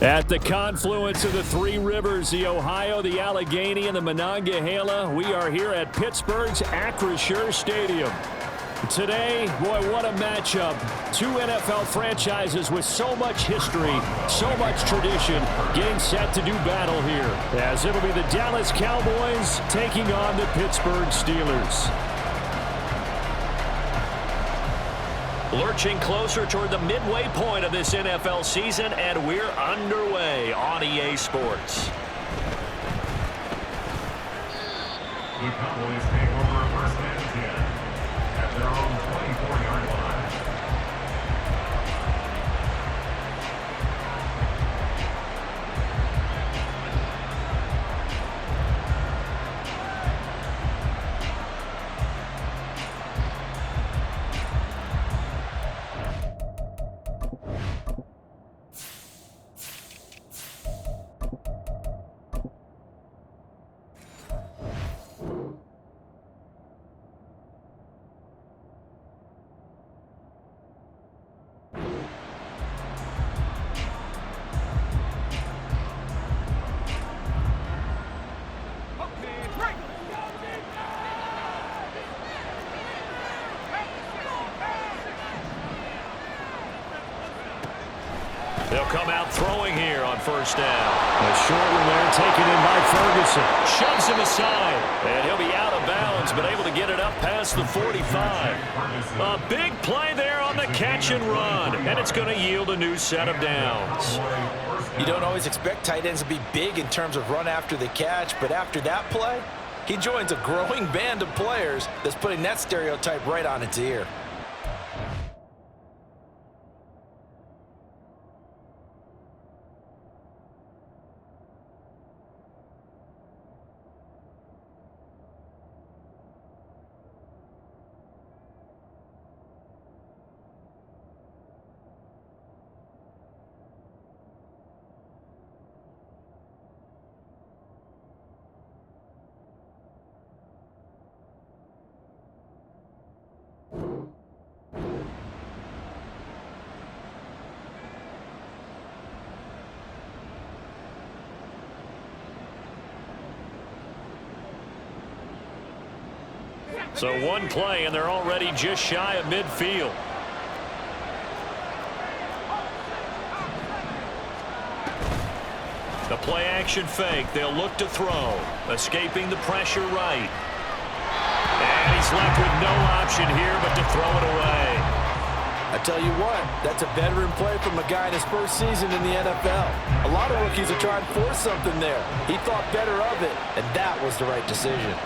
At the confluence of the three rivers, the Ohio, the Allegheny, and the Monongahela, we are here at Pittsburgh's Acrisure Stadium. Today, boy, what a matchup. Two NFL franchises with so much history, so much tradition, getting set to do battle here, as it'll be the Dallas Cowboys taking on the Pittsburgh Steelers. Lurching closer toward the midway point of this NFL season, and we're underway on EA Sports. The Cowboys take over first and 10 at their own 24-yard line. They'll come out throwing here on first down. A short one there taken in by Ferguson. Shoves him aside. And he'll be out of bounds, but able to get it up past the 45. A big play there on the catch and run. And it's going to yield a new set of downs. You don't always expect tight ends to be big in terms of run after the catch, but after that play, he joins a growing band of players that's putting that stereotype right on its ear. So one play, and they're already just shy of midfield. The play-action fake. They'll look to throw. Escaping the pressure right. And he's left with no option here but to throw it away. I tell you what, that's a veteran play from a guy in his first season in the NFL. A lot of rookies are trying to force something there. He thought better of it, and that was the right decision.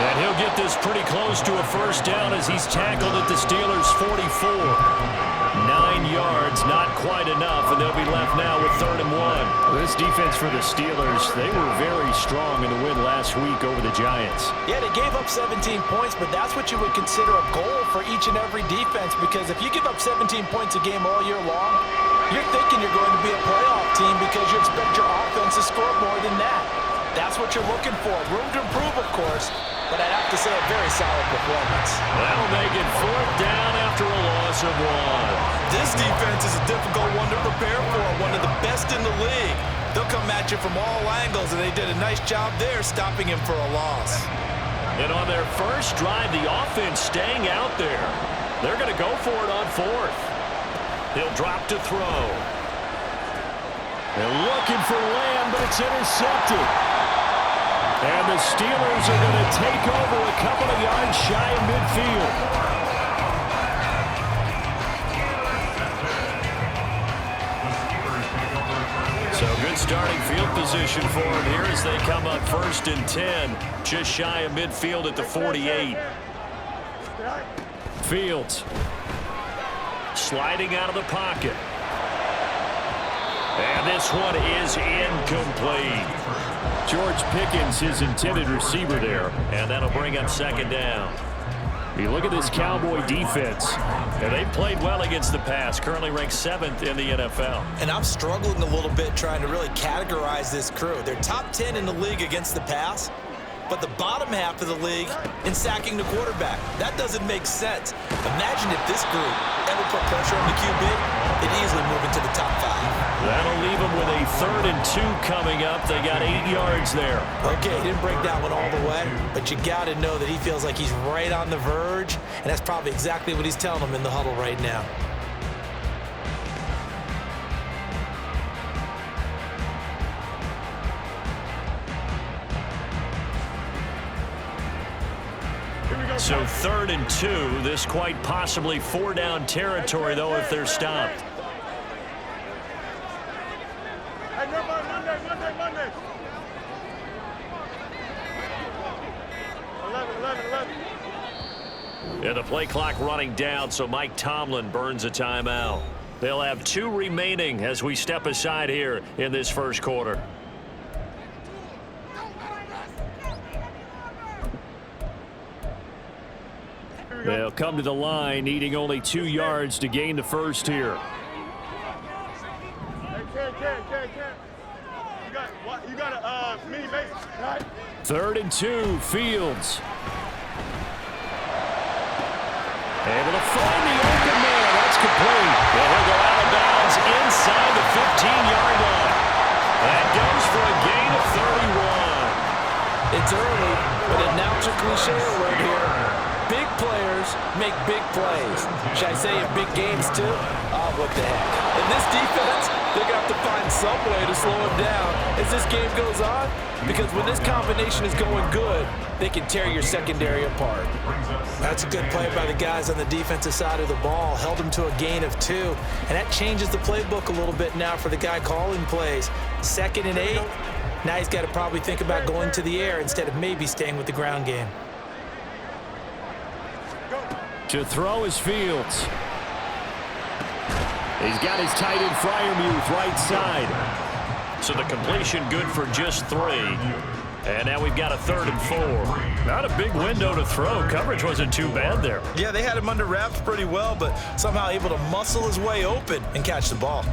And he'll get this pretty close to a first down as he's tackled at the Steelers' 44. 9 yards, not quite enough, and they'll be left now with 3rd and 1. This defense for the Steelers, they were very strong in the win last week over the Giants. Yeah, they gave up 17 points, but that's what you would consider a goal for each and every defense, because if you give up 17 points a game all year long, you're thinking you're going to be a playoff team because you expect your offense to score more than that. That's what you're looking for. Room to improve, of course, but I'd have to say a very solid performance. That'll make it 4th down after a loss of 1. This defense is a difficult one to prepare for, one of the best in the league. They'll come at you from all angles, and they did a nice job there stopping him for a loss. And on their first drive, the offense staying out there. They're going to go for it on 4th. He'll drop to throw. They're looking for Lamb, but it's intercepted. And the Steelers are going to take over a couple of yards shy of midfield. So good starting field position for him here as they come up 1st and 10, just shy of midfield at the 48. Fields sliding out of the pocket. And this one is incomplete. George Pickens, his intended receiver there, and that'll bring up 2nd down. You look at this Cowboy defense, and they've played well against the pass, currently ranked 7th in the NFL. And I'm struggling a little bit trying to really categorize this crew. They're top 10 in the league against the pass, but the bottom half of the league in sacking the quarterback. That doesn't make sense. Imagine if this group ever put pressure on the QB, they'd easily move into the top 5. That'll leave them with a 3rd and 2 coming up. They got 8 yards there. Okay, he didn't break that one all the way, but you got to know that he feels like he's right on the verge, and that's probably exactly what he's telling them in the huddle right now. So 3rd and 2, this quite possibly 4-down territory, though, if they're stopped. Monday. 11. Yeah, the play clock running down, so Mike Tomlin burns a timeout. They'll have 2 remaining as we step aside here in this first quarter. They'll come to the line, needing only 2 yards to gain the first here. You got a mini base, right? 3rd and 2, Fields. Able to find the open man. That's complete. And he'll go out of bounds inside the 15-yard line. That goes for a gain of 31. It's early, but announce a cliche alert here. Big players make big plays. Should I say in big games too? Oh, what the heck. In this defense, they're going to have to find some way to slow him down as this game goes on, because when this combination is going good, they can tear your secondary apart. That's a good play by the guys on the defensive side of the ball. Held them to a gain of 2, and that changes the playbook a little bit now for the guy calling plays. 2nd and 8, now he's got to probably think about going to the air instead of maybe staying with the ground game. To throw is Fields. He's got his tight end Freiermuth right side. So the completion good for just 3. And now we've got a 3rd and 4. Not a big window to throw. Coverage wasn't too bad there. Yeah, they had him under wraps pretty well, but somehow able to muscle his way open and catch the ball.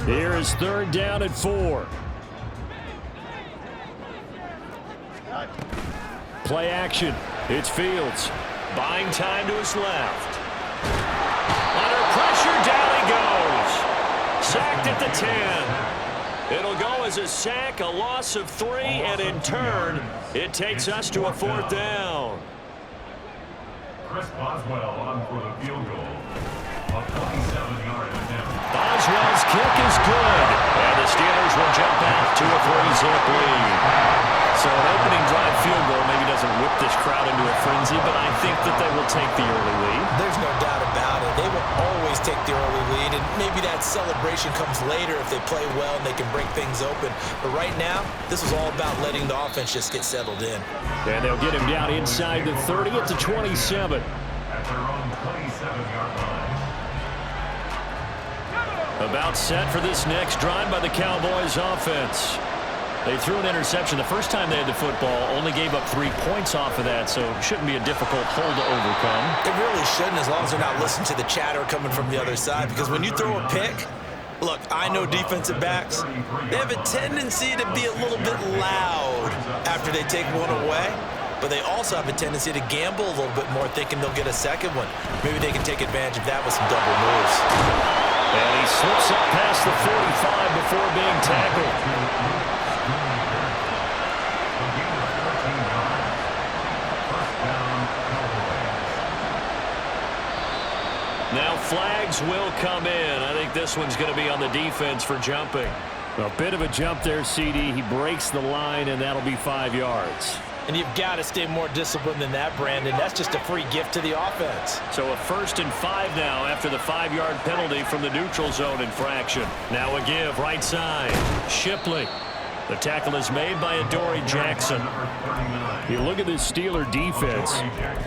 Here is 3rd down and 4. Play action. It's Fields. Buying time to his left. Under pressure, down he goes. Sacked at the 10. It'll go as a sack, a loss of 3, and in turn, it takes us to a 4th down. Chris Boswell on for the field goal. A 27-yard attempt. Boswell's kick is good, and the Steelers will jump out to a 3-zip lead. So an opening drive field goal maybe doesn't whip this crowd into a frenzy, but I think that they will take the early lead. There's no doubt about it. They will always take the early lead, and maybe that celebration comes later if they play well and they can break things open. But right now, this is all about letting the offense just get settled in. And they'll get him down inside the 30 at the 27. At their own 27-yard line. About set for this next drive by the Cowboys offense. They threw an interception the first time they had the football, only gave up 3 points off of that, so it shouldn't be a difficult hole to overcome. It really shouldn't, as long as they're not listening to the chatter coming from the other side, because when you throw a pick, look, I know defensive backs, they have a tendency to be a little bit loud after they take one away, but they also have a tendency to gamble a little bit more, thinking they'll get a second one. Maybe they can take advantage of that with some double moves. And he slips up past the 45 before being tackled. Now flags will come in. I think this one's going to be on the defense for jumping. A bit of a jump there, CD. He breaks the line, and that'll be 5 yards. And you've got to stay more disciplined than that, Brandon. That's just a free gift to the offense. So a 1st and 5 now after the 5-yard penalty from the neutral zone infraction. Now a give right side. Shipley. The tackle is made by Adoree Jackson. You look at this Steeler defense.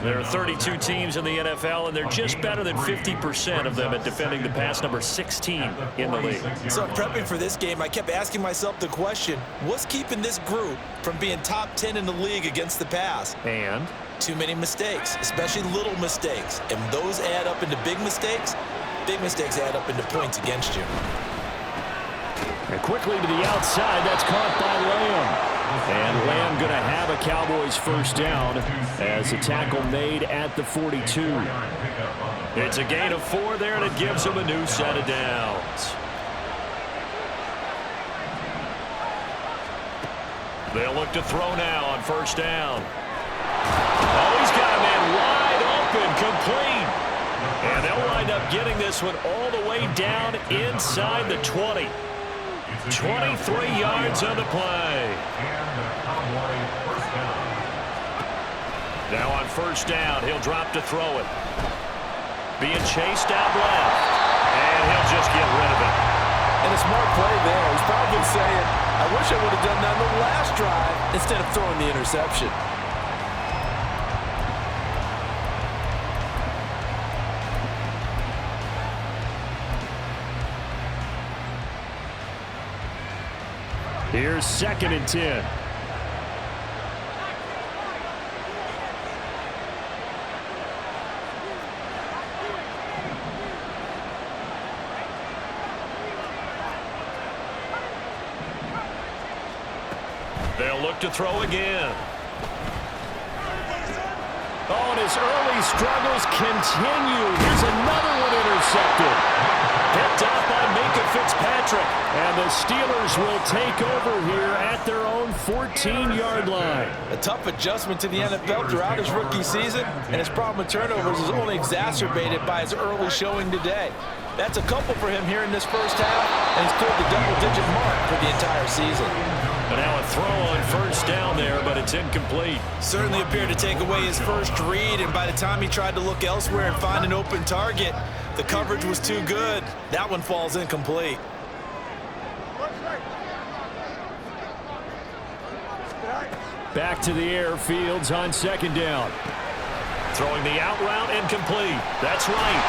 There are 32 teams in the NFL, and they're just better than 50% of them at defending the pass, number 16 in the league. So prepping for this game, I kept asking myself the question, what's keeping this group from being top 10 in the league against the pass? And? Too many mistakes, especially little mistakes. And those add up into big mistakes. Big mistakes add up into points against you. And quickly to the outside. That's caught by Lamb. And Lamb going to have a Cowboys first down as a tackle made at the 42. It's a gain of 4 there, and it gives them a new set of downs. They'll look to throw now on first down. Oh, he's got a man wide open, complete. And they'll wind up getting this one all the way down inside the 20. 23 yards on the play. Now on first down, he'll drop to throw it. Being chased out left. And he'll just get rid of it. And a smart play there. He's probably saying, I wish I would have done that on the last drive instead of throwing the interception. Here's 2nd and 10. They'll look to throw again. Oh, and his early struggles continue. Here's another one intercepted. Picked off by Minka Fitzpatrick. And the Steelers will take over here at their own 14-yard line. A tough adjustment to the NFL throughout his rookie season, and his problem with turnovers is only exacerbated by his early showing today. That's a couple for him here in this first half, and he's cleared the double-digit mark for the entire season. But now a throw on first down there, but it's incomplete. Certainly appeared to take away his first read, and by the time he tried to look elsewhere and find an open target, the coverage was too good. That one falls incomplete. Back to the air, Fields on 2nd down. Throwing the out route incomplete. That's right.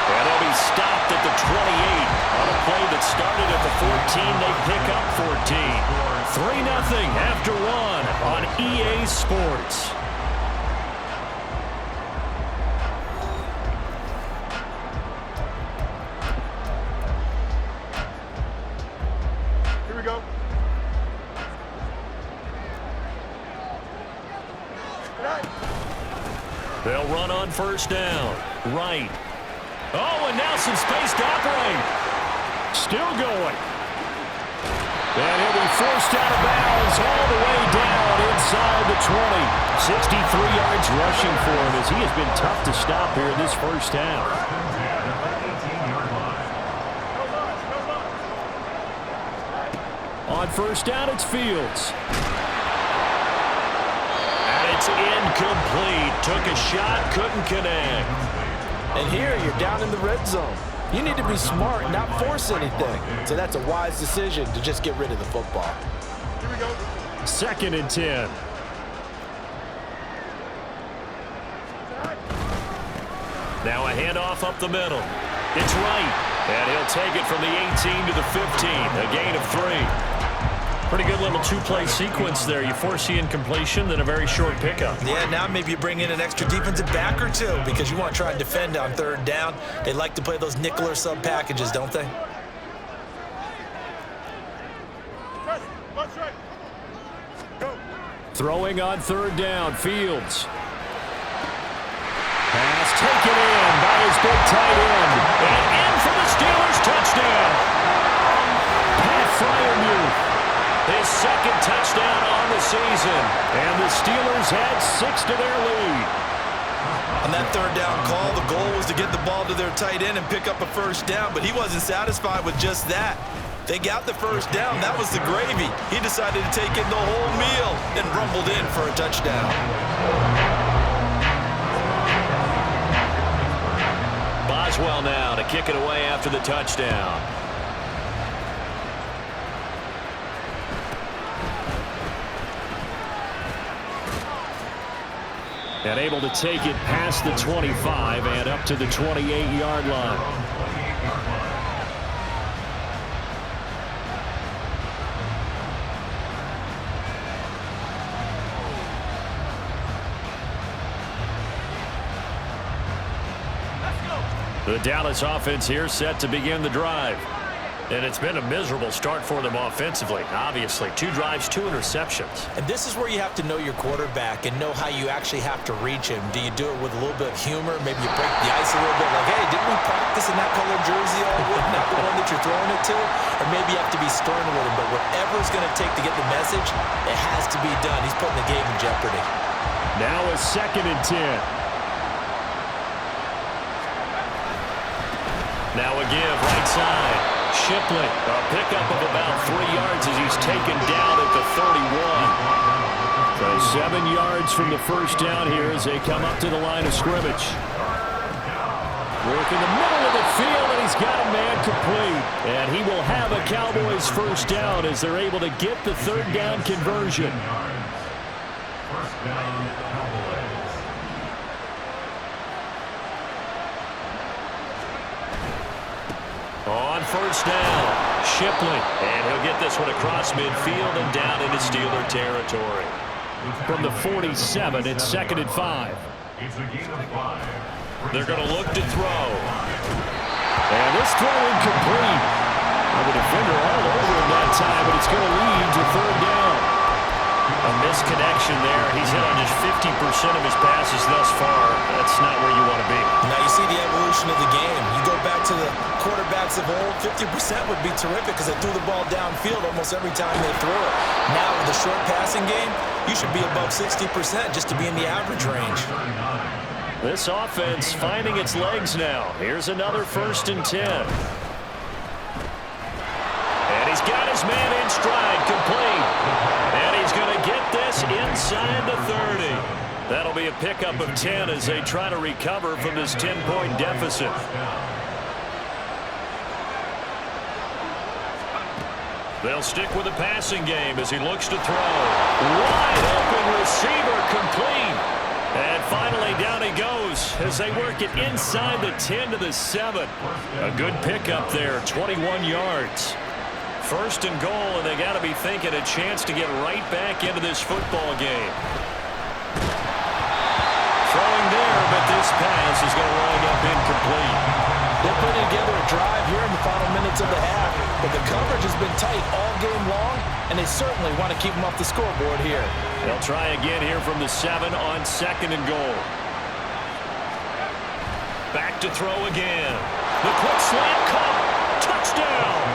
And they'll be stopped at the 28 on a play that started at the 14. They pick up 14. 3-0 after 1 on EA Sports. Here we go. They'll run on first down. Right. Oh, and now some space to operate. Still going. And he'll be forced out of bounds all the way down inside the 20. 63 yards rushing for him as he has been tough to stop here in this first half. On first down, it's Fields. It's incomplete. Took a shot, couldn't connect. And here you're down in the red zone. You need to be smart and not force anything. So that's a wise decision to just get rid of the football. Here we go. 2nd and 10. Now a handoff up the middle. It's right. And he'll take it from the 18 to the 15. A gain of 3. Pretty good little two-play sequence there. You force the incompletion, then a very short pickup. Yeah, now maybe you bring in an extra defensive back or two because you want to try and defend on 3rd down. They like to play those nickel or sub packages, don't they? Go. Throwing on 3rd down, Fields. Pass taken in by his big tight end. And in for the Steelers touchdown. Pat Fryermuth. His 2nd touchdown on the season. And the Steelers add 6 to their lead. On that 3rd down call, the goal was to get the ball to their tight end and pick up a first down, but he wasn't satisfied with just that. They got the first down. That was the gravy. He decided to take in the whole meal and rumbled in for a touchdown. Boswell now to kick it away after the touchdown. And able to take it past the 25 and up to the 28-yard line. The Dallas offense here set to begin the drive. And it's been a miserable start for them offensively, obviously. 2 drives, 2 interceptions. And this is where you have to know your quarterback and know how you actually have to reach him. Do you do it with a little bit of humor? Maybe you break the ice a little bit, like, hey, didn't we practice in that color jersey all week, not the one that you're throwing it to? Or maybe you have to be stern with him, but whatever it's going to take to get the message, it has to be done. He's putting the game in jeopardy. Now a 2nd and 10. Now a give right side. Shipley, a pickup of about 3 yards as he's taken down at the 31. So 7 yards from the first down here as they come up to the line of scrimmage. Work in the middle of the field, and he's got a man complete. And he will have a Cowboys first down as they're able to get the 3rd down conversion. First down, Cowboys. On first down, Shipley. And he'll get this one across midfield and down into Steeler territory. From the 47, it's 2nd and 5. It's a gain of 5. They're going to look to throw. And this throw incomplete. The defender all over him that time, but it's going to lead to 3rd down. A misconnection there. He's hit on just 50% of his passes thus far. That's not where you want to be. Now you see the evolution of the game. You go back to the quarterbacks of old, 50% would be terrific because they threw the ball downfield almost every time they threw it. Now with the short passing game, you should be above 60% just to be in the average range. This offense finding its legs now. Here's another 1st and 10. And he's got his man in stride, complete. And he's going to get this inside the 30. That'll be a pickup of 10 as they try to recover from this 10-point deficit. They'll stick with the passing game as he looks to throw. Wide open receiver, complete. And finally down he goes as they work it inside the 10 to the 7. A good pickup there, 21 yards. 1st and goal, and they got to be thinking a chance to get right back into this football game. Throwing there, but this pass is going to wind up incomplete. They're putting together a drive here in the final minutes of the half, but the coverage has been tight all game long, and they certainly want to keep them off the scoreboard here. They'll try again here from the 7 on 2nd and goal. Back to throw again. The quick slant caught. Touchdown!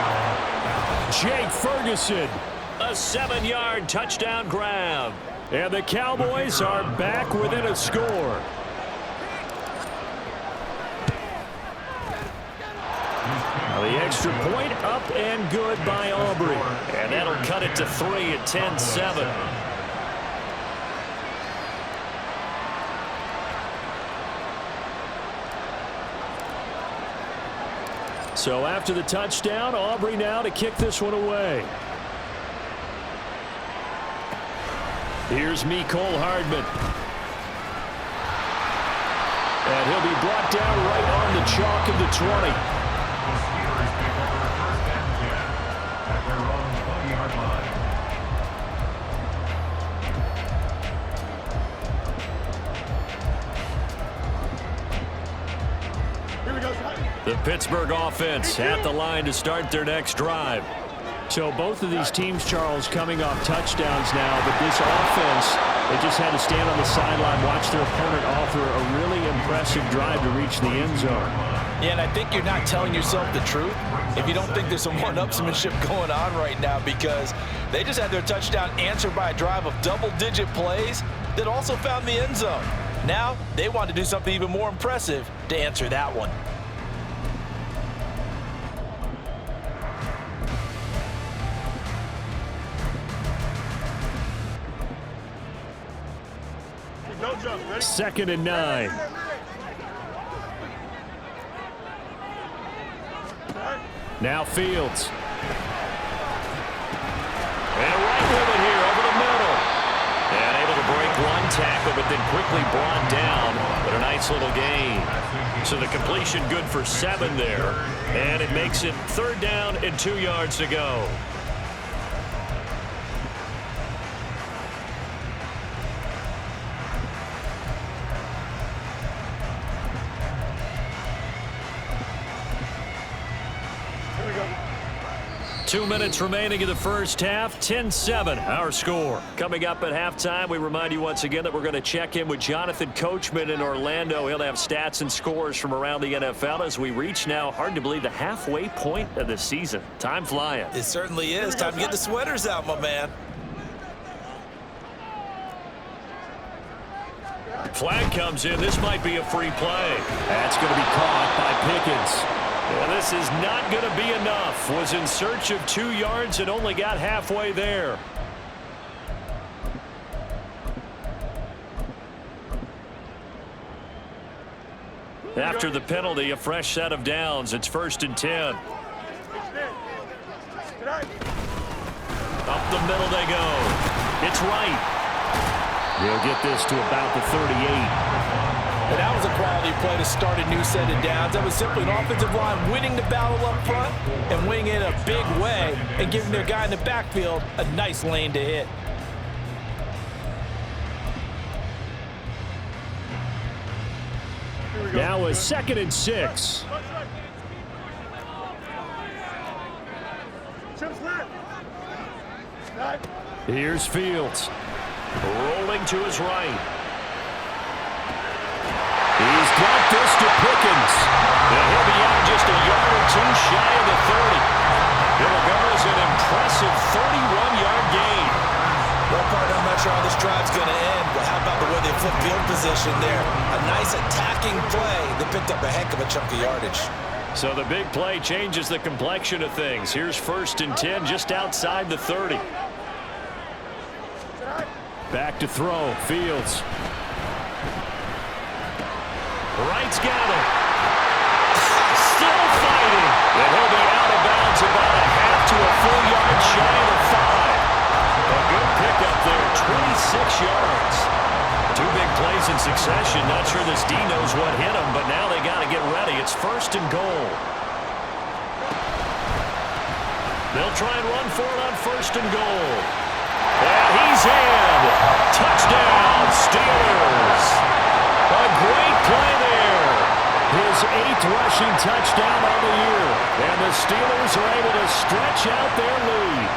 Jake Ferguson, a 7-yard touchdown grab. And the Cowboys are back within a score. Now the extra point up and good by Aubrey. And that'll cut it to 3 at 10-7. So after the touchdown, Aubrey now to kick this one away. Here's Mecole Hardman. And he'll be brought down right on the chalk of the 20. The Steelers pick over 1st and 10 at their own 20-yard line. Here we go. The Pittsburgh offense at the line to start their next drive. So both of these teams, Charles, coming off touchdowns now, but this offense, they just had to stand on the sideline, watch their opponent offer a really impressive drive to reach the end zone. Yeah, and I think you're not telling yourself the truth if you don't think there's some one-upsmanship going on right now, because they just had their touchdown answered by a drive of double-digit plays that also found the end zone. Now they want to do something even more impressive to answer that one. No jump. Ready? 2nd and 9. Now Fields. And right with it here over the middle. And able to break one tackle, but then quickly brought down. But a nice little gain. So the completion good for 7 there. And it makes it 3rd down and 2 yards to go. Here we go. 2 minutes remaining in the first half. 10-7, our score. Coming up at halftime, we remind you once again that we're going to check in with Jonathan Coachman in Orlando. He'll have stats and scores from around the NFL as we reach now, hard to believe, the halfway point of the season. Time flying. It certainly is. Time to get the sweaters out, my man. Flag comes in. This might be a free play. That's going to be caught by Pickens. Yeah, this is not going to be enough. Was in search of 2 yards and only got halfway there. After the penalty, a fresh set of downs. It's 1st and 10. Up the middle they go. It's right. They'll get this to about the 38. And that was a quality play to start a new set of downs. That was simply an offensive line winning the battle up front and winning it in a big way and giving their guy in the backfield a nice lane to hit. Now a 2nd and 6. Here's Fields. Rolling to his right. He's got this to Pickens. And he'll be out just a yard or 2 shy of the 30. It'll go as an impressive 31-yard gain. Well, partner, I'm not sure how this drive's going to end, but how about the way they flip field position there? A nice attacking play. They picked up a heck of a chunk of yardage. So the big play changes the complexion of things. Here's 1st and 10 just outside the 30. Back to throw. Fields. Wright's got him. Still fighting. And he'll be out of bounds about a half to a full yard shy of the 5. A good pickup there, 26 yards. 2 big plays in succession. Not sure this D knows what hit him, but now they got to get ready. It's 1st and goal. They'll try and run for it on 1st and goal. And he's in. Touchdown, Steelers. A great play there. His 8th rushing touchdown on the year. And the Steelers are able to stretch out their lead.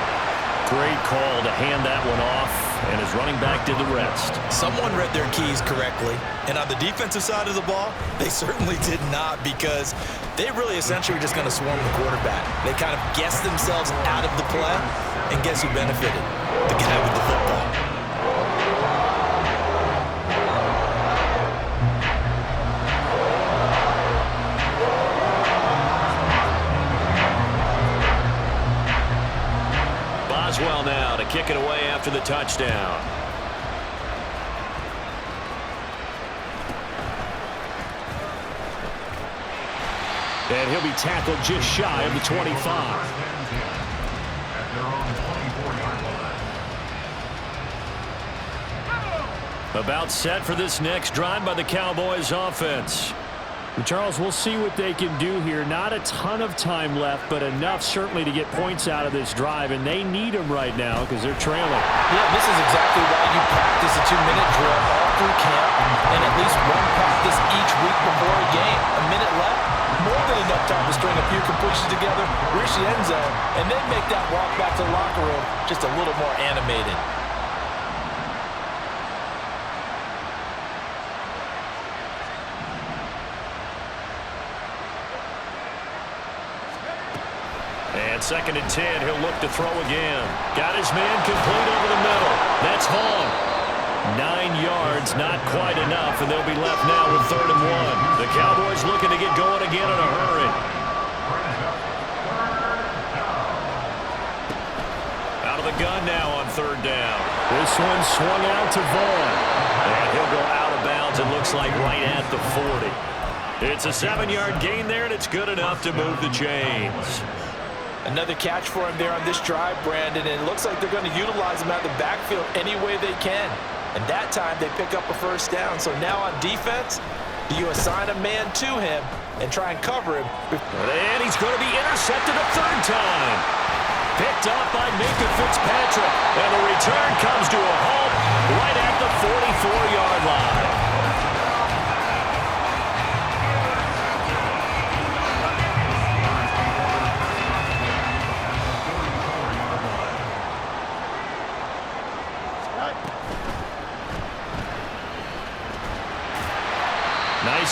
Great call to hand that one off, and his running back did the rest. Someone read their keys correctly, and on the defensive side of the ball, they certainly did not, because they really essentially were just going to swarm the quarterback. They kind of guessed themselves out of the play, and guess who benefited? The guy with the football. Boswell now to kick it away after the touchdown. And he'll be tackled just shy of the 25. About set for this next drive by the Cowboys offense. Charles, we'll see what they can do here. Not a ton of time left, but enough certainly to get points out of this drive, and they need them right now because they're trailing. Yeah, this is exactly why you practice a 2-minute drill all through camp and at least one practice each week before a game. A minute left, more than enough time to string a few completions together, reach the end zone, and then make that walk back to the locker room just a little more animated. And 2nd and 10, he'll look to throw again. Got his man complete over the middle. That's Vaughn. 9 yards, not quite enough, and they'll be left now with 3rd and 1. The Cowboys looking to get going again in a hurry. Out of the gun now on 3rd down. This one swung out to Vaughn. And he'll go out of bounds, it looks like right at the 40. It's a 7-yard gain there, and it's good enough to move the chains. Another catch for him there on this drive, Brandon, and it looks like they're going to utilize him out of the backfield any way they can. And that time they pick up a 1st down. So now on defense, do you assign a man to him and try and cover him? And he's going to be intercepted a 3rd time. Picked up by Minka Fitzpatrick. And the return comes to a halt right at the 44-yard line.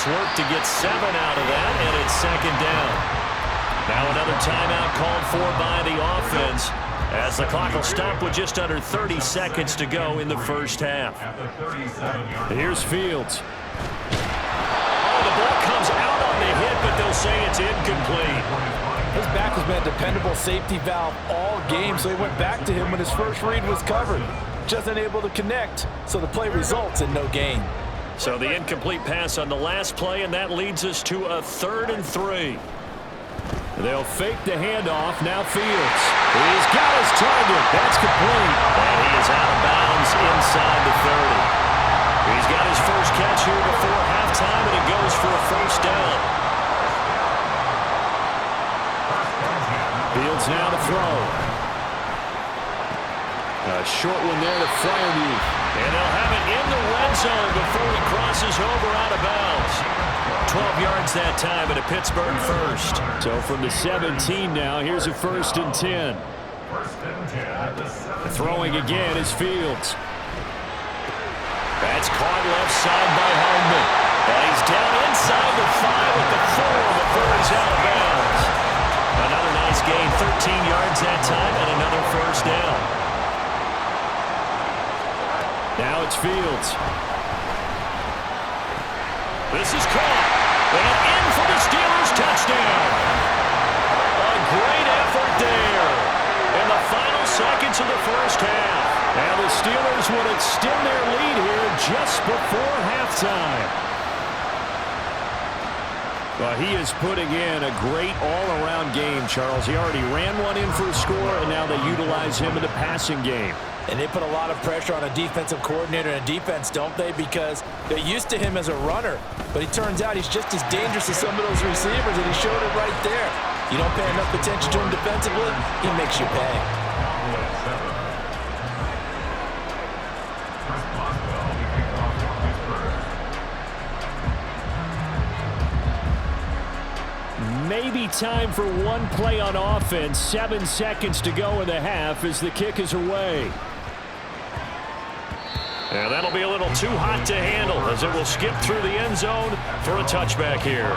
Nice work to get 7 out of that, and it's second down. Now another timeout called for by the offense, as the clock will stop with just under 30 seconds to go in the first half. Here's Fields. Oh, the ball comes out on the hit, but they'll say it's incomplete. His back has been a dependable safety valve all game, so he went back to him when his first read was covered. Just unable to connect, so the play results in no gain. So the incomplete pass on the last play, and that leads us to a 3rd and 3. They'll fake the handoff. Now Fields. He's got his target. That's complete. And he is out of bounds inside the 30. He's got his first catch here before halftime, and it goes for a first down. Fields now to throw. A short one there to Freiermuth. And they'll have it in the red zone before he crosses over out of bounds. 12 yards that time and a Pittsburgh first. So from the 17 now, here's a 1st and 10. Throwing again is Fields. That's caught left side by Hardman. And he's down inside the 5 at the 4 before he's out of bounds. Another nice gain, 13 yards that time, and another first down. Now it's Fields. This is caught. And in for the Steelers touchdown. A great effort there in the final seconds of the first half. And the Steelers would extend their lead here just before halftime. Well, he is putting in a great all-around game, Charles. He already ran one in for a score, and now they utilize him in the passing game. And they put a lot of pressure on a defensive coordinator and a defense, don't they? Because they're used to him as a runner. But it turns out he's just as dangerous as some of those receivers, and he showed it right there. You don't pay enough attention to him defensively, he makes you pay. Maybe time for one play on offense. 7 seconds to go in the half as the kick is away. And that'll be a little too hot to handle as it will skip through the end zone for a touchback here.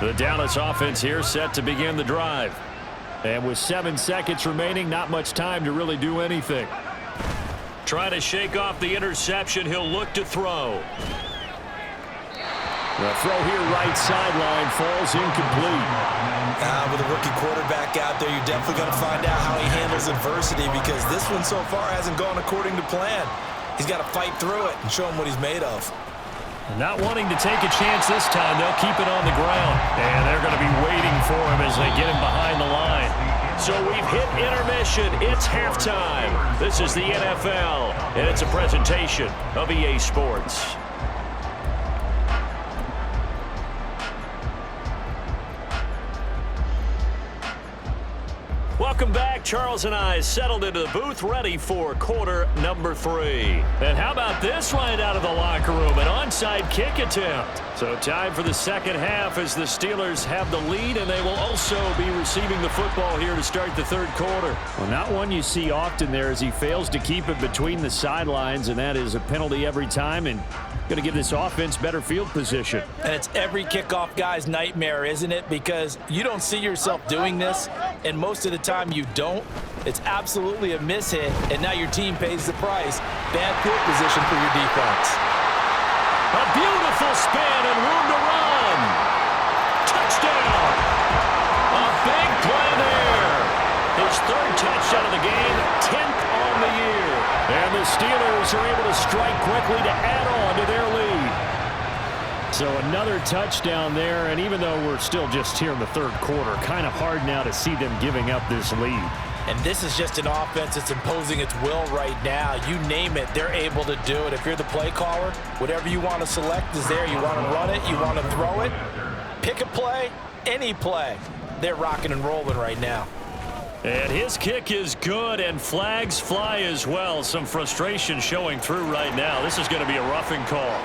The Dallas offense here set to begin the drive. And with 7 seconds remaining, not much time to really do anything. Trying to shake off the interception. He'll look to throw. The throw here right sideline falls incomplete. With a rookie quarterback out there, you're definitely going to find out how he handles adversity because this one so far hasn't gone according to plan. He's got to fight through it and show him what he's made of. Not wanting to take a chance this time, they'll keep it on the ground. And they're going to be waiting for him as they get him behind the line. So we've hit intermission. It's halftime. This is the NFL, and it's a presentation of EA Sports. Welcome back. Charles and I settled into the booth, ready for quarter number 3. And how about this right out of the locker room? An onside kick attempt. So time for the second half as the Steelers have the lead, and they will also be receiving the football here to start the third quarter. Well, not one you see often there as he fails to keep it between the sidelines, and that is a penalty every time, and going to give this offense better field position. And it's every kickoff guy's nightmare, isn't it? Because you don't see yourself doing this, and most of the time you don't. It's absolutely a mishit, and now your team pays the price. Bad field position for your defense. A beautiful spin and room to run. Touchdown. A big play there. His 3rd touchdown of the game, 10th on the year. And the Steelers are able to strike quickly to add on to their lead. So another touchdown there, and even though we're still just here in the third quarter, kind of hard now to see them giving up this lead. And this is just an offense that's imposing its will right now. You name it, they're able to do it. If you're the play caller, whatever you want to select is there. You want to run it, you want to throw it, pick a play, any play. They're rocking and rolling right now. And his kick is good, and flags fly as well. Some frustration showing through right now. This is going to be a roughing call.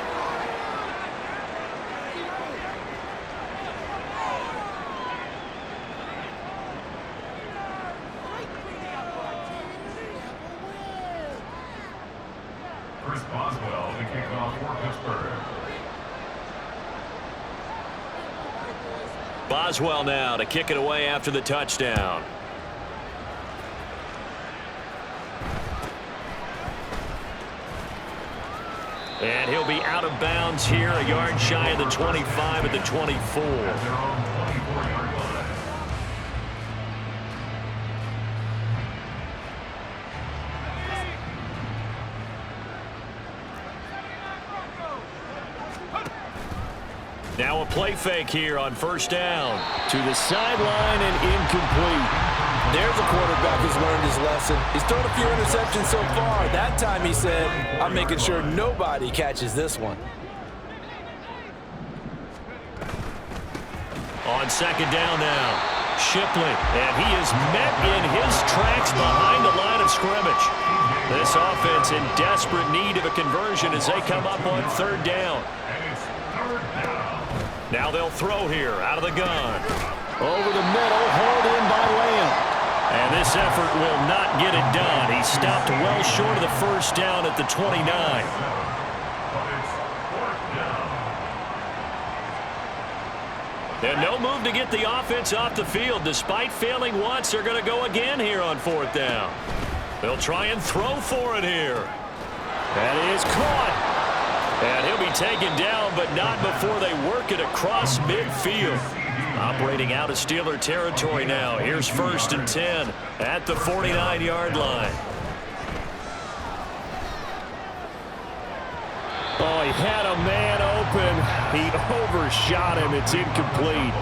Boswell now to kick it away after the touchdown. And he'll be out of bounds here, a yard shy of the 25 at the 24. Now a play fake here on first down. To the sideline and incomplete. There's a quarterback who's learned his lesson. He's thrown a few interceptions so far. That time he said, I'm making sure nobody catches this one. On second down now, Shipley, and he is met in his tracks behind the line of scrimmage. This offense in desperate need of a conversion as they come up on third down. Now they'll throw here out of the gun. Over the middle, hauled in by Lamb. And this effort will not get it done. He stopped well short of the first down at the 29. And no move to get the offense off the field. Despite failing once, they're going to go again here on fourth down. They'll try and throw for it here. That is caught. And he'll be taken down, but not before they work it across midfield. Operating out of Steeler territory now. Here's first and 10 at the 49-yard line. Oh, he had a man open. He overshot him. It's incomplete.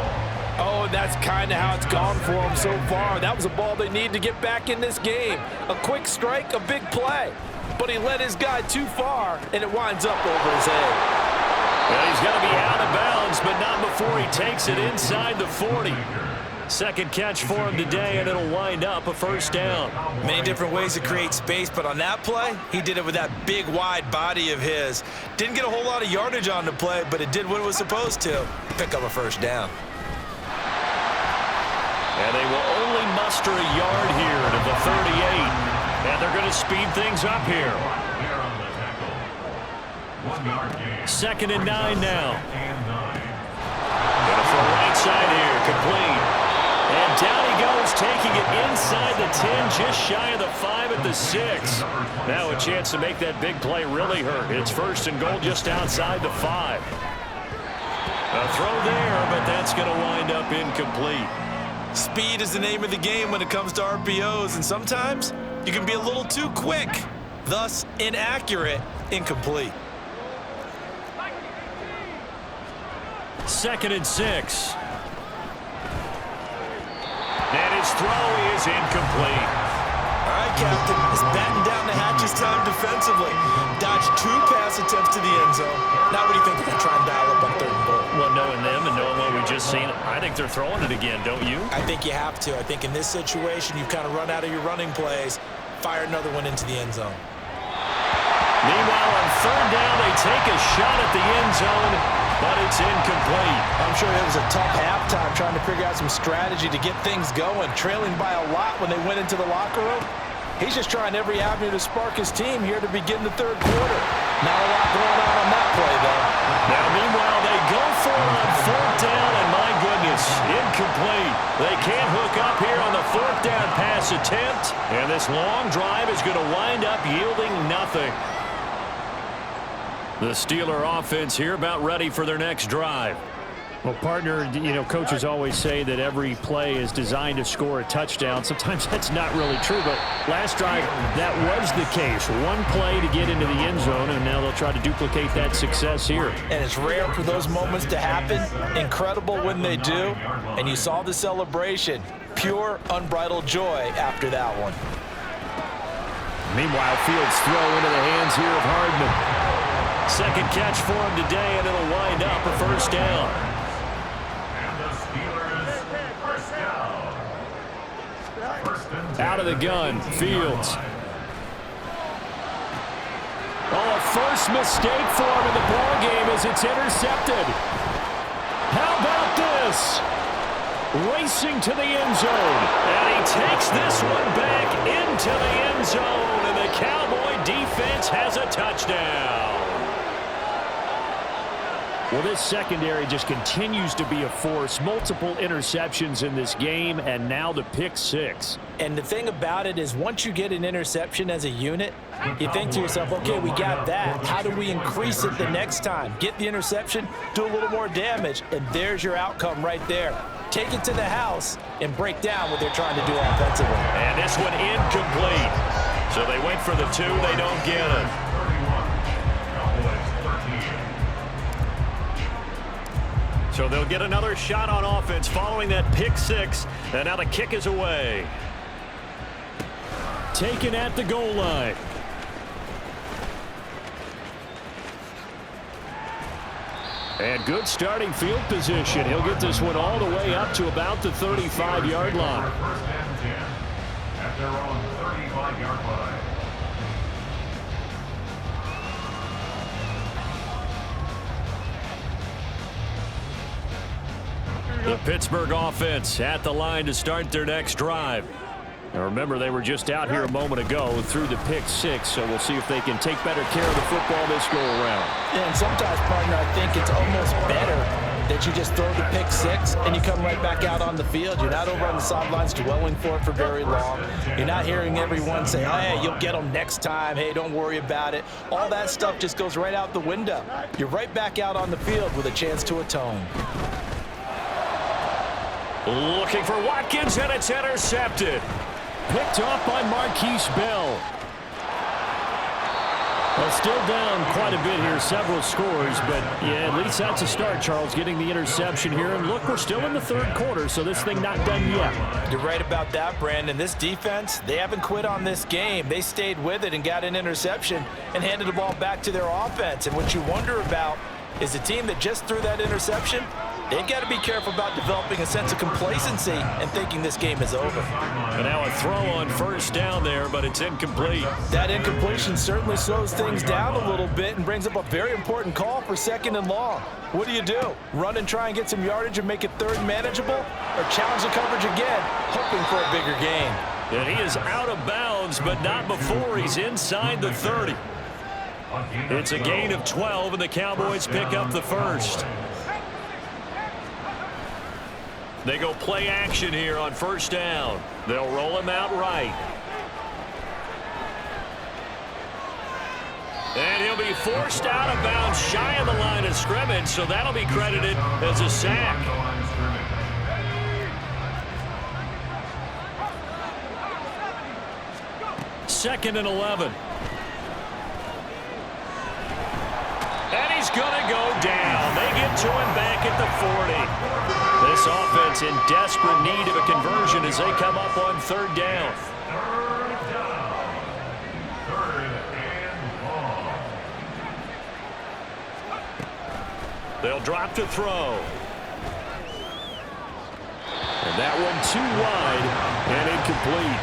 Oh, and that's kind of how it's gone for him so far. That was a ball they need to get back in this game. A quick strike, a big play. But he led his guy too far, and it winds up over his head. Well, he's going to be out of bounds, but not before he takes it inside the 40. Second catch for him today, and it'll wind up a first down. Many different ways to create space, but on that play, he did it with that big, wide body of his. Didn't get a whole lot of yardage on the play, but it did what it was supposed to. Pick up a first down. And they will only muster a yard here to the 38. And they're going to speed things up here. Second and 9 now. Going for right side here, complete. And down he goes, taking it inside the 10, just shy of the 5 at the 6. Now a chance to make that big play really hurt. It's first and goal just outside the 5. A throw there, but that's going to wind up incomplete. Speed is the name of the game when it comes to RPOs, and sometimes you can be a little too quick, thus inaccurate, incomplete. Second and 6. And his throw is incomplete. All right, Captain, he's batting down the hatches time defensively. Dodged 2 pass attempts to the end zone. Now what do you think they're going to try and dial up on third and goal? Well, knowing them and knowing what we've just seen, I think they're throwing it again, don't you? I think you have to. I think in this situation, you've kind of run out of your running plays. Fire another one into the end zone. Meanwhile, on third down, they take a shot at the end zone, but it's incomplete. I'm sure it was a tough halftime trying to figure out some strategy to get things going, trailing by a lot when they went into the locker room. He's just trying every avenue to spark his team here to begin the third quarter. Not a lot going on that play, though. Now, meanwhile, they go for it on fourth down, and my goodness, incomplete. They can't hook up here on the fourth down pass attempt, and this long drive is going to wind up yielding nothing. The Steeler offense here about ready for their next drive. Well, partner, you know, coaches always say that every play is designed to score a touchdown. Sometimes that's not really true, but last drive, that was the case. One play to get into the end zone, and now they'll try to duplicate that success here. And it's rare for those moments to happen. Incredible when they do. And you saw the celebration. Pure, unbridled joy after that one. Meanwhile, Fields throw into the hands here of Hardman. Second catch for him today, and it'll wind up a first down. And the Steelers first down. Out of the gun, Fields. Oh, a first mistake for him in the ballgame as it's intercepted. How about this? Racing to the end zone. And he takes this one back into the end zone, and the Cowboy defense has a touchdown. Well, this secondary just continues to be a force. Multiple interceptions in this game, and now the pick 6. And the thing about it is once you get an interception as a unit, you think to yourself, okay, we got that. How do we increase it the next time? Get the interception, do a little more damage, and there's your outcome right there. Take it to the house and break down what they're trying to do offensively. And this one incomplete. So they went for the 2. They don't get it. So they'll get another shot on offense following that pick 6. And now the kick is away. Taken at the goal line. And good starting field position. He'll get this one all the way up to about the 35-yard line. First and 10 at their own 35-yard line. The Pittsburgh offense at the line to start their next drive. Now remember, they were just out here a moment ago through the pick 6, so we'll see if they can take better care of the football this go-around. Yeah, and sometimes, partner, I think it's almost better that you just throw the pick 6 and you come right back out on the field. You're not over on the sidelines dwelling for it for very long. You're not hearing everyone say, hey, you'll get them next time. Hey, don't worry about it. All that stuff just goes right out the window. You're right back out on the field with a chance to atone. Looking for Watkins, and it's intercepted. Picked off by Marquise Bell. Well, still down quite a bit here, several scores, but yeah, at least that's a start, Charles, getting the interception here. And look, we're still in the third quarter, so this thing not done yet. You're right about that, Brandon. This defense, they haven't quit on this game. They stayed with it and got an interception and handed the ball back to their offense. And what you wonder about is the team that just threw that interception, they've got to be careful about developing a sense of complacency and thinking this game is over. And now a throw on first down there, but it's incomplete. That incompletion certainly slows things down a little bit and brings up a very important call for 2nd and long. What do? Run and try and get some yardage and make it 3rd manageable? Or challenge the coverage again, hoping for a bigger gain? And he is out of bounds, but not before he's inside the 30. It's a gain of 12, and the Cowboys pick up the first. They go play action here on first down. They'll roll him out right. And he'll be forced out of bounds shy of the line of scrimmage, so that'll be credited as a sack. 2nd and 11. And he's going to go down. They get to him back at the 40. This offense in desperate need of a conversion as they come up on 3rd down. 3rd down. 3rd and long. They'll drop to throw. And that one too wide and incomplete.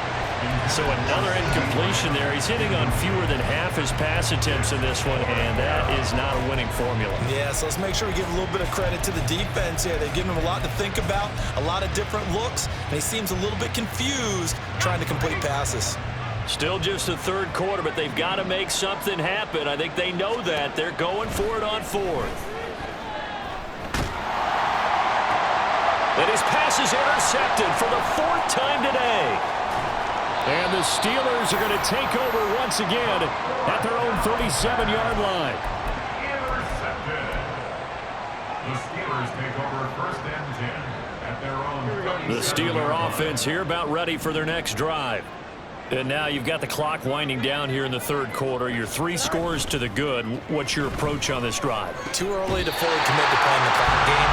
So another incompletion there. He's hitting on fewer than half his pass attempts in this one, and that is not a winning formula. Yeah, so let's make sure we give a little bit of credit to the defense here. They've given him a lot to think about, a lot of different looks, and he seems a little bit confused trying to complete passes. Still just the 3rd quarter, but they've got to make something happen. I think they know that. They're going for it on 4th. And his pass is intercepted for the 4th time today. And the Steelers are going to take over once again at their own 37-yard line. Intercepted. The Steelers take over 1st and 10 at their own 37. The Steeler offense here about ready for their next drive. And now you've got the clock winding down here in the 3rd quarter. You're 3 scores to the good. What's your approach on this drive? Too early to fully commit to playing the clock game.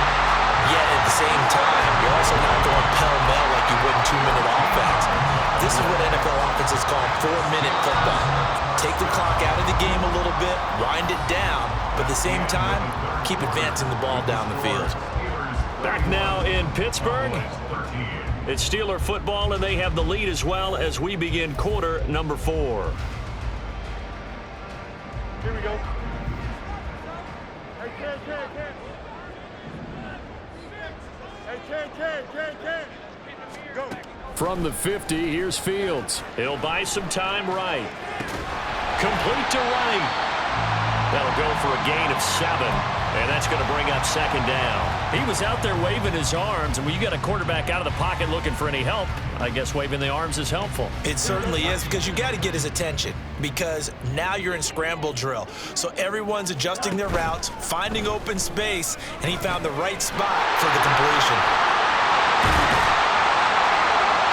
Yet at the same time, you're also not going pell-mell like you would in 2-minute offense. This is what NFL offenses call 4-minute football. Take the clock out of the game a little bit, wind it down, but at the same time, keep advancing the ball down the field. Back now in Pittsburgh. It's Steeler football, and they have the lead as well as we begin quarter number 4. Here we go. Hey, Ken. Go. From the 50, here's Fields. He'll buy some time right. Complete to right. That'll go for a gain of 7. And that's going to bring up second down. He was out there waving his arms, and when you got a quarterback out of the pocket looking for any help, I guess waving the arms is helpful. It certainly is, because you got to get his attention, because now you're in scramble drill. So everyone's adjusting their routes, finding open space, and he found the right spot for the completion.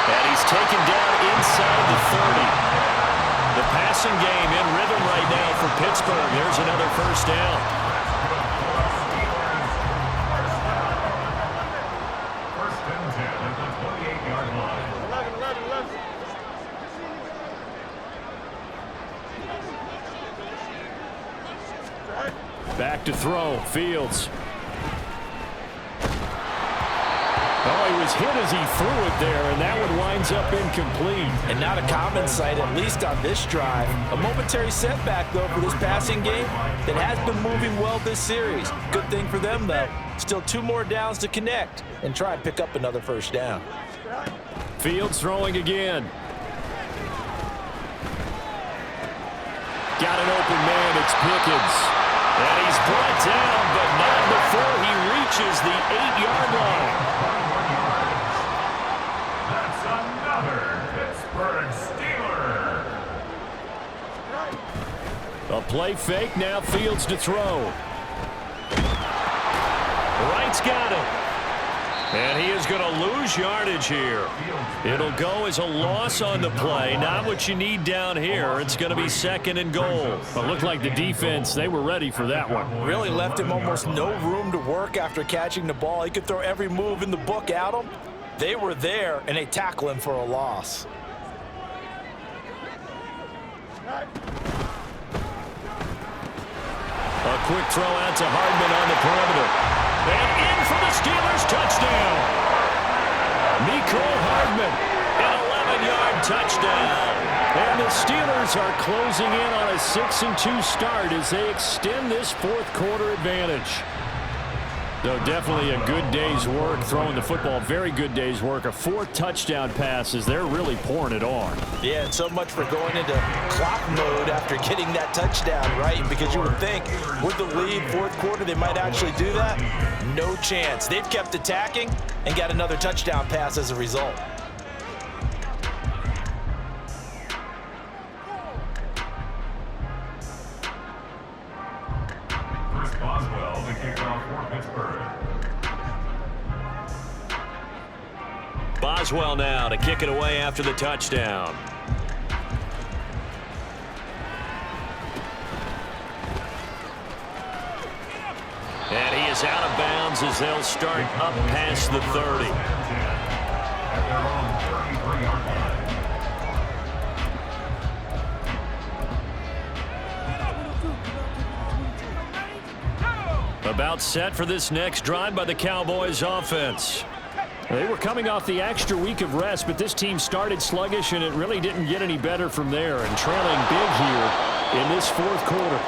And he's taken down inside the 30. The passing game in rhythm right now for Pittsburgh. There's another first down. First and 10 at the 28-yard line. 11. Back to throw. Fields. Oh, he was hit as he threw it there, and that one winds up incomplete. And not a common sight, at least on this drive. A momentary setback, though, for this passing game that has been moving well this series. Good thing for them, though. Still 2 more downs to connect and try and pick up another first down. Fields throwing again. Got an open man. It's Pickens. And he's brought down, but not before he reaches the 8-yard line. That's another Pittsburgh Steeler. A play fake, now Fields to throw. Wright's got it. And he is going to lose yardage here. It'll go as a loss on the play. Not what you need down here. It's going to be second and goal. But looked like the defense, they were ready for that one. Really left him almost no room to work after catching the ball. He could throw every move in the book at him. They were there, and they tackle him for a loss. A quick throw out to Hardman on the perimeter. And in for the Steelers touchdown. Mecole Hardman, an 11-yard touchdown. And the Steelers are closing in on a 6-2 start as they extend this fourth quarter advantage. So definitely a good day's work throwing the football. Very good day's work. A 4th touchdown passes. They're really pouring it on. Yeah, and so much for going into clock mode after getting that touchdown, right? Because you would think with the lead, fourth quarter, they might actually do that. No chance. They've kept attacking and got another touchdown pass as a result. Boswell, the kickoff for Pittsburgh. Boswell now to kick it away after the touchdown. And he is out of bounds as they'll start up past the 30. At their own 33-yard line. About set for this next drive by the Cowboys offense. They were coming off the extra week of rest, but this team started sluggish, and it really didn't get any better from there. And trailing big here in this fourth quarter.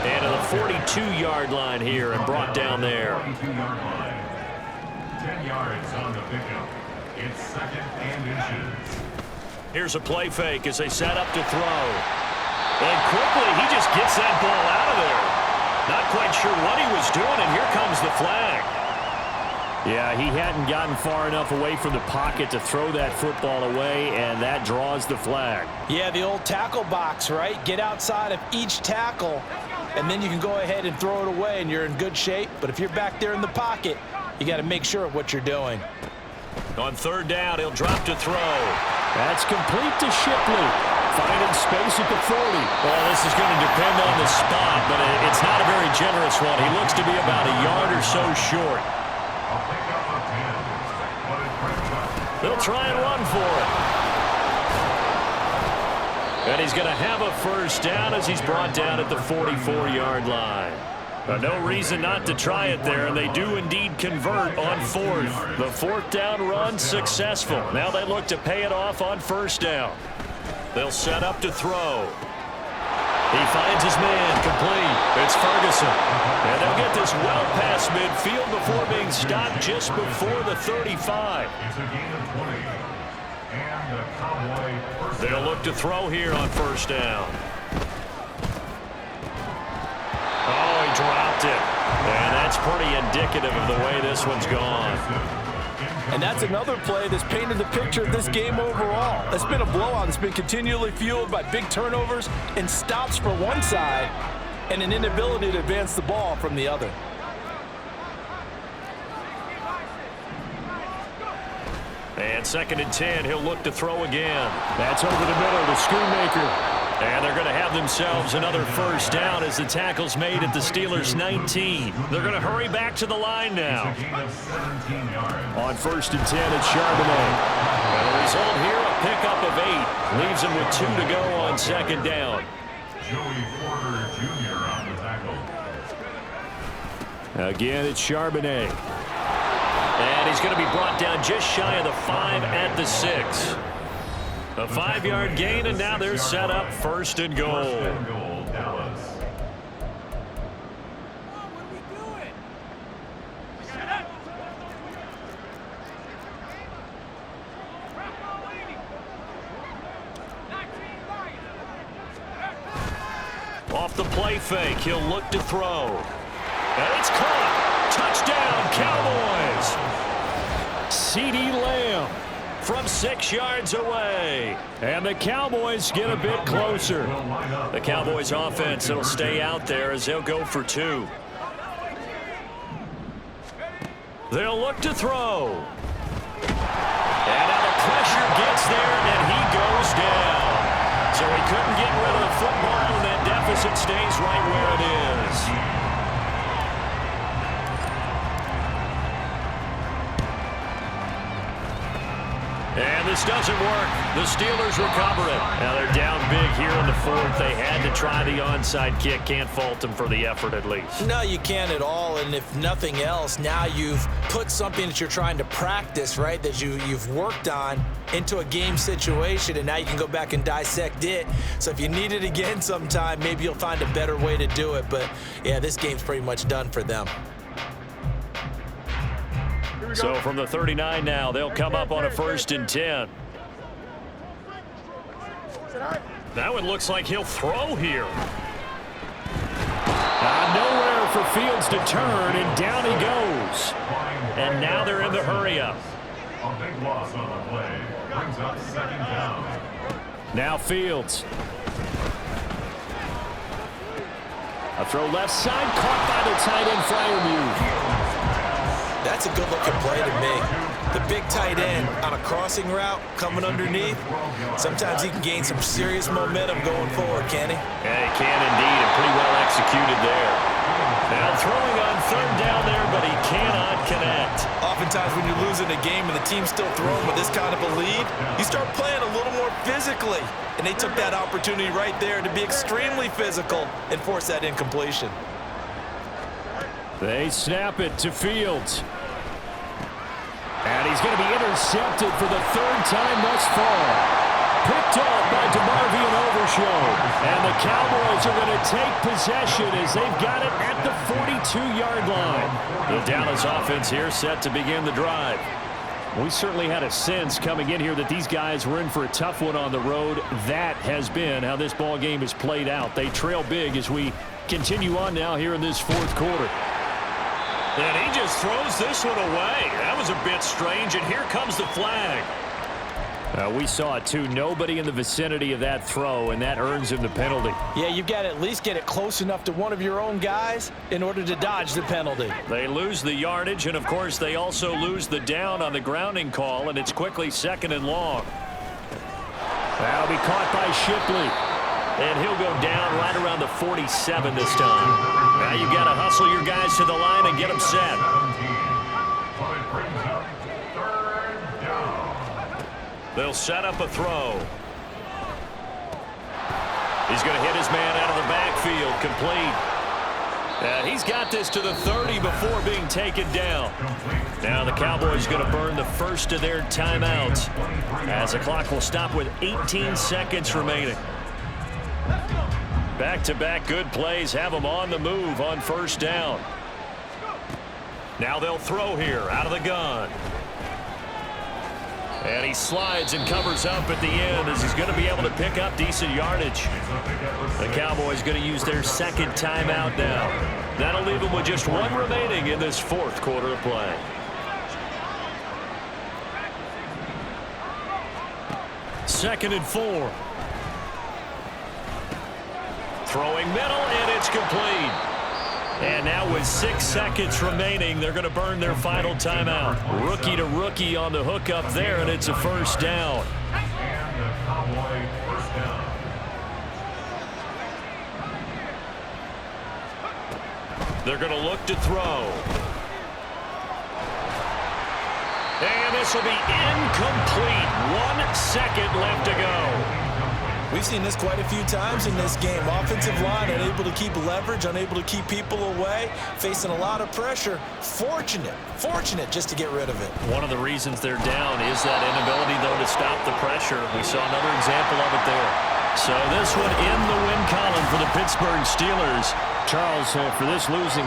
And to the 42-yard line here and brought down there. 42-yard line. 10 yards on the pickup. It's second and inches. Here's a play fake as they set up to throw. And quickly, he just gets that ball out of there. Not quite sure what he was doing, and here comes the flag. Yeah, he hadn't gotten far enough away from the pocket to throw that football away, and that draws the flag. Yeah, the old tackle box, right? Get outside of each tackle, and then you can go ahead and throw it away, and you're in good shape. But if you're back there in the pocket, you got to make sure of what you're doing. On third down, he'll drop to throw. That's complete to Shipley. Finding space at the 40. Well, this is going to depend on the spot, but it's not a very generous one. He looks to be about a yard or so short. A pickup of 10. But it brings up. They'll try and run for it. And he's going to have a first down as he's brought down at the 44-yard line. No reason not to try it there, and they do indeed convert on fourth. The fourth down run successful. Now they look to pay it off on first down. They'll set up to throw. He finds his man complete. It's Ferguson. And they'll get this well past midfield before being stopped just before the 35. It's a gain of 20. And the Cowboy first. They'll look to throw here on first down. Oh, he dropped it. That's pretty indicative of the way this one's gone. And that's another play that's painted the picture of this game overall. It's been a blowout. It's been continually fueled by big turnovers and stops for one side and an inability to advance the ball from the other. And 2nd and 10, he'll look to throw again. That's over the middle to Schoonmaker. And they're going to have themselves another first down as the tackle's made at the Steelers' 19. They're going to hurry back to the line now. On 1st and 10, it's Charbonnet. And the result here, a pickup of 8. Leaves him with 2 to go on 2nd down. Joey Porter Jr. on the tackle. Again, it's Charbonnet. And he's going to be brought down just shy of the 5 at the 6. A 5-yard gain, and now they're set up 1st and goal. Dallas. Off the play fake, he'll look to throw. And it's caught. Touchdown, Cowboys. CeeDee Lamb from 6 yards away. And the Cowboys get a bit closer. The Cowboys offense will stay out there as they'll go for 2. They'll look to throw. And now the pressure gets there, and he goes down. So he couldn't get rid of the football, and that deficit stays right where it is. And this doesn't work. The Steelers recover it. Now they're down big here in the 4th. They had to try the onside kick. Can't fault them for the effort at least. No, you can't at all. And if nothing else, now you've put something that you're trying to practice, right, that you've worked on into a game situation, and now you can go back and dissect it. So if you need it again sometime, maybe you'll find a better way to do it. But, yeah, this game's pretty much done for them. So from the 39 now, they'll come up on a 1st and 10. That one looks like he'll throw here. Nowhere for Fields to turn, and down he goes. And now they're in the hurry-up. A big loss on the play. Brings up 2nd down. Now Fields. A throw left side, caught by the tight end Freiermuth. That's a good-looking play to me. The big tight end on a crossing route coming underneath. Sometimes he can gain some serious momentum going forward, can he? Yeah, he can indeed, and pretty well executed there. Now throwing on 3rd down there, but he cannot connect. Oftentimes when you're losing a game and the team's still throwing with this kind of a lead, you start playing a little more physically. And they took that opportunity right there to be extremely physical and force that incompletion. They snap it to Fields. And he's going to be intercepted for the 3rd time thus far. Picked off by DeMarvion Overshow. And the Cowboys are going to take possession as they've got it at the 42-yard line. The Dallas offense here set to begin the drive. We certainly had a sense coming in here that these guys were in for a tough one on the road. That has been how this ball game has played out. They trail big as we continue on now here in this 4th quarter. And he just throws this one away. That was a bit strange, and here comes the flag. We saw it too. Nobody in the vicinity of that throw, and that earns him the penalty. Yeah, you've got to at least get it close enough to one of your own guys in order to dodge the penalty. They lose the yardage, and of course they also lose the down on the grounding call, and it's quickly 2nd and long. That'll be caught by Shipley. And he'll go down right around the 47 this time. Now you've got to hustle your guys to the line and get them set. They'll set up a throw. He's going to hit his man out of the backfield, complete. He's got this to the 30 before being taken down. Now the Cowboys going to burn the first of their timeouts as the clock will stop with 18 seconds remaining. Back-to-back good plays have them on the move on 1st down. Now they'll throw here out of the gun. And he slides and covers up at the end as he's going to be able to pick up decent yardage. The Cowboys going to use their 2nd timeout now. That'll leave them with just one remaining in this fourth quarter of play. Second and 4. Throwing middle, and it's complete. And now with 6 seconds remaining, they're going to burn their final timeout. Rookie to rookie on the hookup there, and it's a first down. And the Cowboy first down. They're going to look to throw. And this will be incomplete. 1 second left to go. We've seen this quite a few times in this game. Offensive line unable to keep leverage, unable to keep people away, facing a lot of pressure. Fortunate just to get rid of it. One of the reasons they're down is that inability, though, to stop the pressure. We saw another example of it there. So this one in the win column for the Pittsburgh Steelers. Charles, for this losing